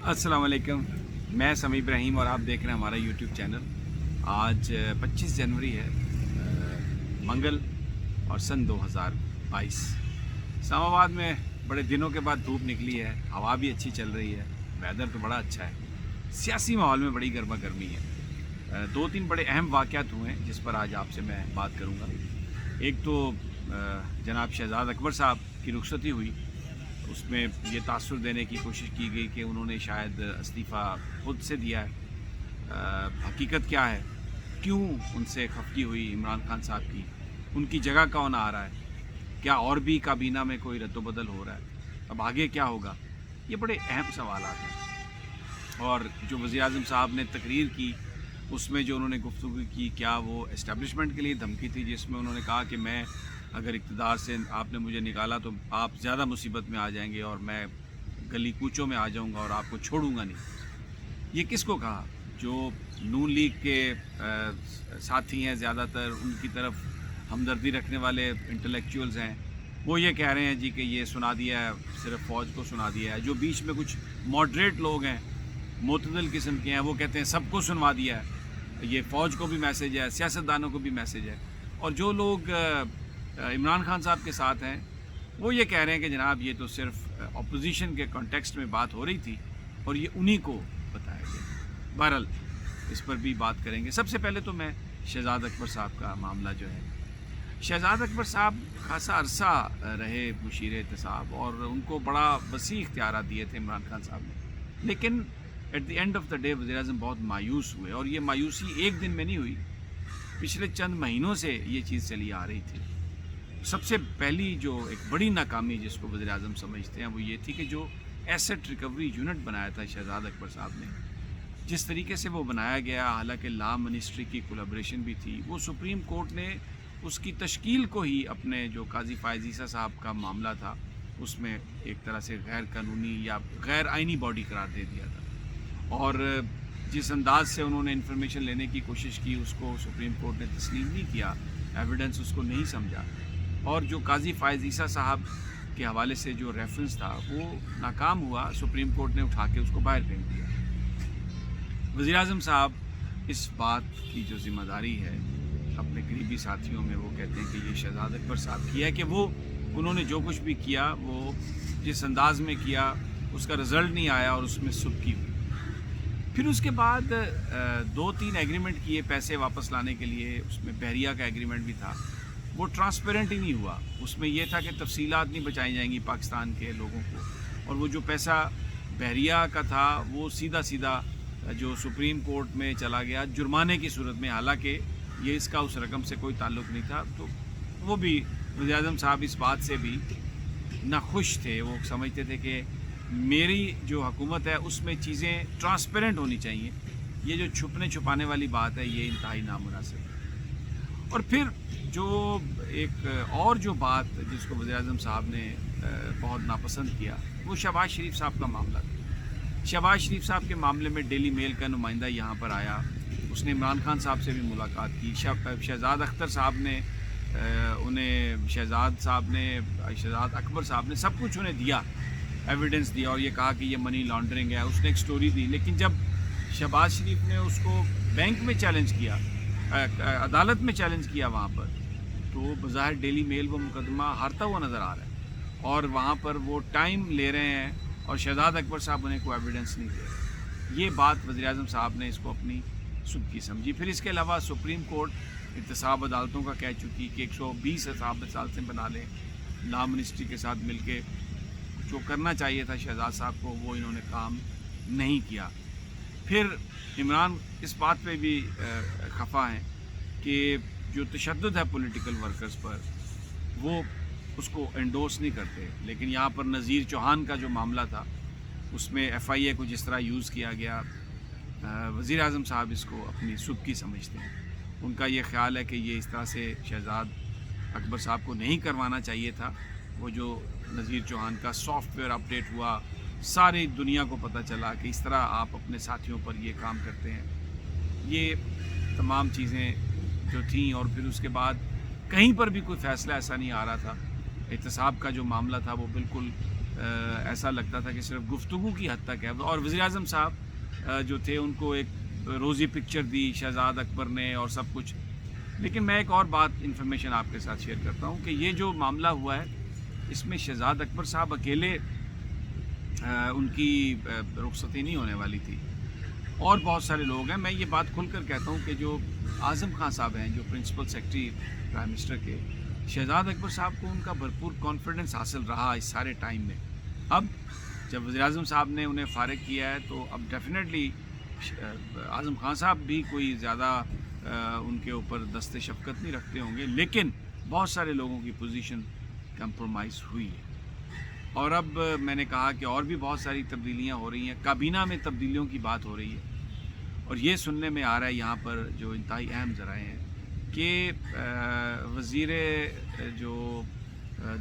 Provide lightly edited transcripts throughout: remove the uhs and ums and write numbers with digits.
अस्सलाम वालेकुम। मैं समी इब्राहिम और आप देख रहे हैं हमारा यूट्यूब चैनल। आज 25 जनवरी है, मंगल और सन 2022। इस्लामाबाद में बड़े दिनों के बाद धूप निकली है, हवा भी अच्छी चल रही है, वेदर तो बड़ा अच्छा है। सियासी माहौल में बड़ी गर्मा गर्मी है। दो तीन बड़े अहम वाक़यात हुए हैं जिस पर आज आपसे मैं बात करूँगा। एक तो जनाब शहजाद अकबर साहब की रुखसती हुई, उसमें ये तासुर देने की कोशिश की गई कि उन्होंने शायद इस्तीफ़ा खुद से दिया है। हकीकत क्या है, क्यों उनसे खफगी हुई इमरान खान साहब की, उनकी जगह कौन आ रहा है, क्या और भी काबीना में कोई रद्दोबदल हो रहा है, अब आगे क्या होगा, ये बड़े अहम सवालात हैं। और जो वज़ीर-ए-आज़म साहब ने तकरीर की, उसमें जो उन्होंने गुफ्तगू की, क्या वो एस्टेब्लिशमेंट के लिए धमकी थी, जिसमें उन्होंने कहा कि मैं अगर इक़्तिदार से आपने मुझे निकाला तो आप ज़्यादा मुसीबत में आ जाएंगे और मैं गली कूचों में आ जाऊंगा और आपको छोड़ूंगा नहीं। ये किसको कहा? जो नून लीग के साथी हैं, ज़्यादातर उनकी तरफ हमदर्दी रखने वाले इंटेलेक्चुअल्स हैं, वो ये कह रहे हैं जी कि ये सुना दिया है, सिर्फ फ़ौज को सुना दिया है। जो बीच में कुछ मॉडरेट लोग हैं, मोतदल किस्म के हैं, वो कहते हैं सबको सुनवा दिया है, ये फ़ौज को भी मैसेज है, सियासतदानों को भी मैसेज है। और जो लोग इमरान खान साहब के साथ हैं, वो ये कह रहे हैं कि जनाब ये तो सिर्फ अपोजिशन के कॉन्टेक्स्ट में बात हो रही थी और ये उन्हीं को बताया गया। बहरहाल इस पर भी बात करेंगे। सबसे पहले तो मैं शहजाद अकबर साहब का मामला जो है, शहजाद अकबर साहब खासा अरसा रहे मुशीर एहतसाब और उनको बड़ा वसी इख्तियारात दिए थे इमरान खान साहब ने, लेकिन at the end of the day वज़ीर-ए-आज़म बहुत मायूस हुए। और ये मायूसी एक दिन में नहीं हुई, पिछले चंद महीनों से ये चीज़ चली आ रही थी। सबसे पहली जो एक बड़ी नाकामी जिसको वज़ीर-ए-आज़म समझते हैं वो ये थी कि जो एसेट रिकवरी यूनिट बनाया था शहजाद अकबर साहब ने, जिस तरीके से वो बनाया गया, हालांकि लॉ मिनिस्ट्री की कोलैबोरेशन भी थी, वो सुप्रीम कोर्ट ने उसकी तश्कील को ही अपने जो काजी फ़ायज़ ईसा साहब का मामला था उसमें एक तरह से गैर कानूनी या गैर आइनी बॉडी करार दे दिया था। और जिस अंदाज से उन्होंने इन्फॉर्मेशन लेने की कोशिश की उसको सुप्रीम कोर्ट ने तस्लीम नहीं किया, एविडेंस उसको नहीं समझा, और जो काजी फ़ायज़ ईसा साहब के हवाले से जो रेफरेंस था वो नाकाम हुआ, सुप्रीम कोर्ट ने उठा के उसको बाहर फेंक दिया। वज़ीर-ए-आज़म साहब इस बात की जो ज़िम्मेदारी है अपने करीबी साथियों में, वो कहते हैं कि ये शहजाद अकबर साहब की है कि वो उन्होंने जो कुछ भी किया वो जिस अंदाज में किया उसका रिज़ल्ट नहीं आया और उसमें सुबकी हुई। फिर उसके बाद 2-3 एग्रीमेंट किए पैसे वापस लाने के लिए, उसमें बहरिया का एग्रीमेंट भी था, वो ट्रांसपेरेंट ही नहीं हुआ। उसमें यह था कि तफसीलात नहीं बचाई जाएंगी पाकिस्तान के लोगों को, और वो जो पैसा बहरिया का था वो सीधा सीधा जो सुप्रीम कोर्ट में चला गया जुर्माने की सूरत में, हालांकि ये इसका उस रकम से कोई ताल्लुक़ नहीं था। तो वो भी वज़ीर-ए-आज़म साहब इस बात से भी नाखुश थे। वो समझते थे कि मेरी जो हुकूमत है उसमें चीज़ें ट्रांसपेरेंट होनी चाहिए, ये जो छुपने छुपाने वाली बात है ये इंतहाई नामुनासिब है। और फिर जो एक और जो बात जिसको वज़ीर-ए-आज़म साहब ने बहुत नापसंद किया वो शहबाज शरीफ साहब का मामला था। शहबाज शरीफ साहब के मामले में डेली मेल का नुमाइंदा यहाँ पर आया, उसने इमरान खान साहब से भी मुलाकात की। शहजाद अख्तर साहब ने उन्हें शहजाद अकबर साहब ने सब कुछ उन्हें दिया, एविडेंस दिया, और ये कहा कि ये मनी लॉन्ड्रिंग है। उसने एक स्टोरी दी, लेकिन जब शहबाज शरीफ ने उसको बैंक में चैलेंज किया, अदालत में चैलेंज किया वहाँ पर, तो बज़ाहिर डेली मेल वो मुकदमा हारता हुआ नज़र आ रहा है और वहाँ पर वो टाइम ले रहे हैं और शहजाद अकबर साहब उन्हें कोई एविडेंस नहीं दे रहे। ये बात वज़ीर-ए-आज़म साहब ने इसको अपनी सुबकी समझी। फिर इसके अलावा सुप्रीम कोर्ट एहतसाब अदालतों का कह चुकी कि 120 हिसाब साल से बना लें, लॉ मिनिस्ट्री के साथ मिल के जो करना चाहिए था शहजाद साहब को वो इन्होंने काम नहीं किया। फिर इमरान इस बात पे भी खफा हैं कि जो तशद्दुद है पॉलिटिकल वर्कर्स पर वो उसको एंडोर्स नहीं करते, लेकिन यहाँ पर नज़ीर चौहान का जो मामला था उसमें FIA को जिस तरह यूज़ किया गया, वज़ीर-ए-आज़म साहब इसको अपनी सुबकी समझते हैं। उनका ये ख्याल है कि ये इस तरह से शहजाद अकबर साहब को नहीं करवाना चाहिए था। वो जो नज़ीर चौहान का सॉफ्टवेयर अपडेट हुआ, सारी दुनिया को पता चला कि इस तरह आप अपने साथियों पर ये काम करते हैं, ये तमाम चीज़ें जो थीं। और फिर उसके बाद कहीं पर भी कोई फ़ैसला ऐसा नहीं आ रहा था। एहतसाब का जो मामला था वो बिल्कुल ایسا لگتا تھا کہ صرف گفتگو کی حد تک ہے. اور وزیر اعظم صاحب جو تھے ان کو ایک روزی پکچر دی شہزاد اکبر نے اور سب کچھ. لیکن میں ایک اور بات انفارمیشن آپ کے ساتھ شیئر کرتا ہوں کہ یہ جو معاملہ ہوا ہے اس میں شہزاد اکبر صاحب اکیلے ان کی رخصتی نہیں ہونے والی تھی, اور بہت سارے لوگ ہیں. میں یہ بات کھل کر کہتا ہوں کہ جو اعظم خان صاحب ہیں جو پرنسپل سیکرٹری پرائم منسٹر کے, شہزاد اکبر صاحب کو ان کا بھرپور کانفیڈنس حاصل رہا اس سارے ٹائم میں. اب جب وزیر اعظم صاحب نے انہیں فارغ کیا ہے تو اب ڈیفینیٹلی اعظم خان صاحب بھی کوئی زیادہ ان کے اوپر دست شفقت نہیں رکھتے ہوں گے, لیکن بہت سارے لوگوں کی پوزیشن کمپرومائز ہوئی ہے. اور اب میں نے کہا کہ اور بھی بہت ساری تبدیلیاں ہو رہی ہیں, کابینہ میں تبدیلیوں کی بات ہو رہی ہے. اور یہ سننے میں آ رہا ہے یہاں پر جو انتہائی اہم ذرائع ہیں کہ وزیر جو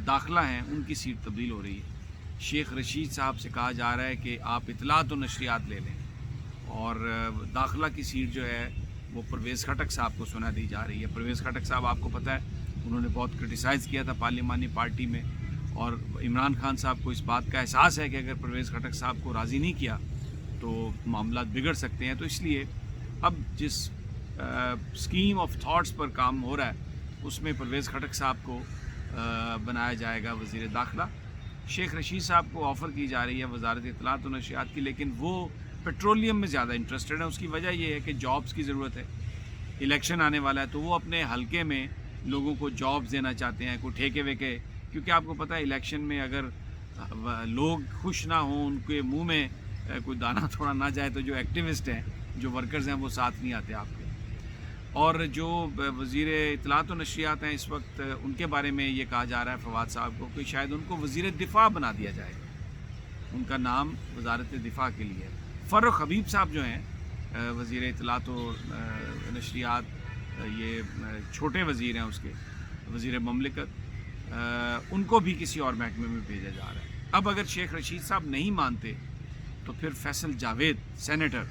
داخلہ ہیں ان کی سیٹ تبدیل ہو رہی ہے. شیخ رشید صاحب سے کہا جا رہا ہے کہ آپ اطلاعات و نشریات لے لیں, اور داخلہ کی سیٹ جو ہے وہ پرویز خٹک صاحب کو سنا دی جا رہی ہے. پرویز خٹک صاحب آپ کو پتہ ہے انہوں نے بہت کرٹیسائز کیا تھا پارلیمانی پارٹی میں, اور عمران خان صاحب کو اس بات کا احساس ہے کہ اگر پرویز خٹک صاحب کو راضی نہیں کیا تو معاملات بگڑ سکتے ہیں. تو اس لیے اب جس اسکیم آف تھاٹس پر کام ہو رہا ہے اس میں پرویز خٹک صاحب کو بنایا جائے گا وزیر داخلہ. شیخ رشید صاحب کو آفر کی جا رہی ہے وزارت اطلاعات و نشریات کی, لیکن وہ پیٹرولیم میں زیادہ انٹرسٹڈ ہیں. اس کی وجہ یہ ہے کہ جابز کی ضرورت ہے, الیکشن آنے والا ہے, تو وہ اپنے حلقے میں لوگوں کو جابز دینا چاہتے ہیں, کوئی ٹھیکے ویکے. کیونکہ آپ کو پتہ ہے الیکشن میں اگر لوگ خوش نہ ہوں, ان کے منہ میں کوئی دانہ تھوڑا نہ جائے, تو جو ایکٹیوسٹ ہیں جو ورکرز ہیں وہ ساتھ نہیں آتے آپ کے. اور جو وزیر اطلاعات و نشریات ہیں اس وقت ان کے بارے میں یہ کہا جا رہا ہے فواد صاحب کو کہ شاید ان کو وزیر دفاع بنا دیا جائے, ان کا نام وزارت دفاع کے لیے. فاروق حبیب صاحب جو ہیں وزیر اطلاعات و نشریات, یہ چھوٹے وزیر ہیں اس کے, وزیر مملکت, ان کو بھی کسی اور محکمے میں بھیجا جا رہا ہے. اب اگر شیخ رشید صاحب نہیں مانتے تو پھر فیصل جاوید سینیٹر,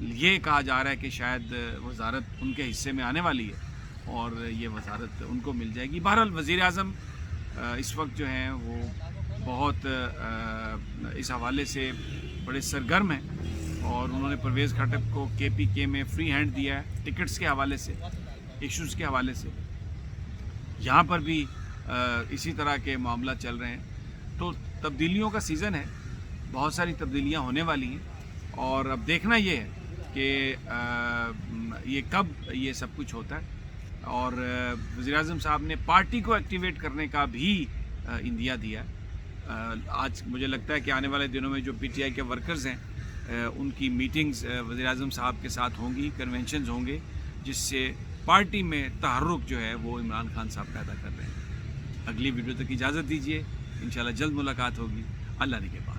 یہ کہا جا رہا ہے کہ شاید وزارت ان کے حصے میں آنے والی ہے اور یہ وزارت ان کو مل جائے گی. بہرحال وزیر اعظم اس وقت جو ہیں وہ بہت اس حوالے سے بڑے سرگرم ہیں, اور انہوں نے پرویز خٹک کو کے پی کے میں فری ہینڈ دیا ہے ٹکٹس کے حوالے سے, ایشوز کے حوالے سے. یہاں پر بھی اسی طرح کے معاملہ چل رہے ہیں. تو تبدیلیوں کا سیزن ہے, بہت ساری تبدیلیاں ہونے والی ہیں, اور اب دیکھنا یہ ہے کہ یہ کب یہ سب کچھ ہوتا ہے. اور وزیر اعظم صاحب نے پارٹی کو ایکٹیویٹ کرنے کا بھی اندیا دیا ہے. آج مجھے لگتا ہے کہ آنے والے دنوں میں جو پی ٹی آئی کے ورکرز ہیں ان کی میٹنگز وزیر اعظم صاحب کے ساتھ ہوں گی, کنونشنز ہوں گے, جس سے پارٹی میں تحرک جو ہے وہ عمران خان صاحب پیدا کر رہے ہیں. اگلی ویڈیو تک اجازت دیجیے, انشاءاللہ جلد ملاقات ہوگی. اللہ نے کے بعد.